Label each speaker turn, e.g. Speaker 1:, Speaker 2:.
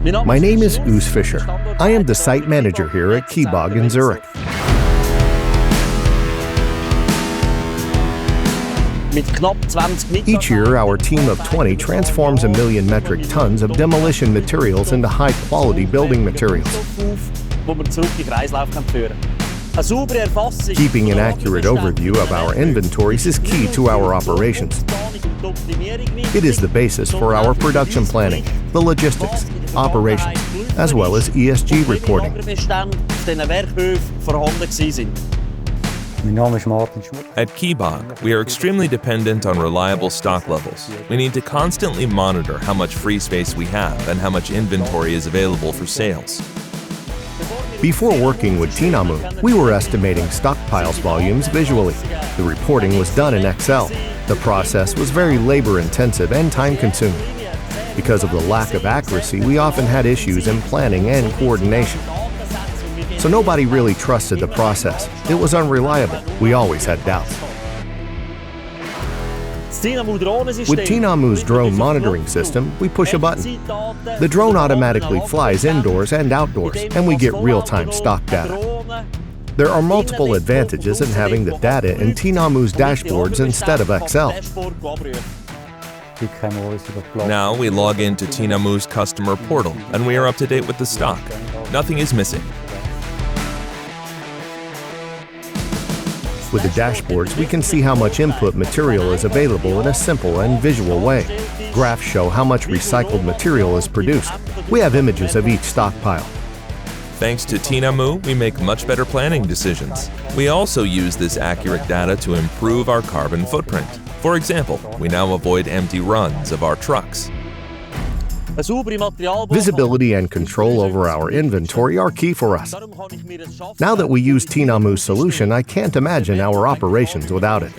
Speaker 1: My name is Urs Fischer. I am the site manager here at KeyBog in Zurich. Each year, our team of 20 transforms 1 million metric tons of demolition materials into high-quality building materials. Keeping an accurate overview of our inventories is key to our operations. It is the basis for our production planning, the logistics, operations, as well as ESG reporting.
Speaker 2: At KeyBog, we are extremely dependent on reliable stock levels. We need to constantly monitor how much free space we have and how much inventory is available for sales.
Speaker 1: Before working with Tinamu, we were estimating stockpiles volumes visually. The reporting was done in Excel. The process was very labor-intensive and time-consuming. Because of the lack of accuracy, we often had issues in planning and coordination. So nobody really trusted the process. It was unreliable. We always had doubts. With Tinamu's drone monitoring system, we push a button. The drone automatically flies indoors and outdoors, and we get real-time stock data. There are multiple advantages in having the data in Tinamu's dashboards instead of Excel.
Speaker 2: Now we log into Tinamu's customer portal, and we are up to date with the stock. Nothing is missing.
Speaker 1: With the dashboards, we can see how much input material is available in a simple and visual way. Graphs show how much recycled material is produced. We have images of each stockpile.
Speaker 2: Thanks to Tinamu, we make much better planning decisions. We also use this accurate data to improve our carbon footprint. For example, we now avoid empty runs of our trucks.
Speaker 1: Visibility and control over our inventory are key for us. Now that we use Tinamu's solution, I can't imagine our operations without it.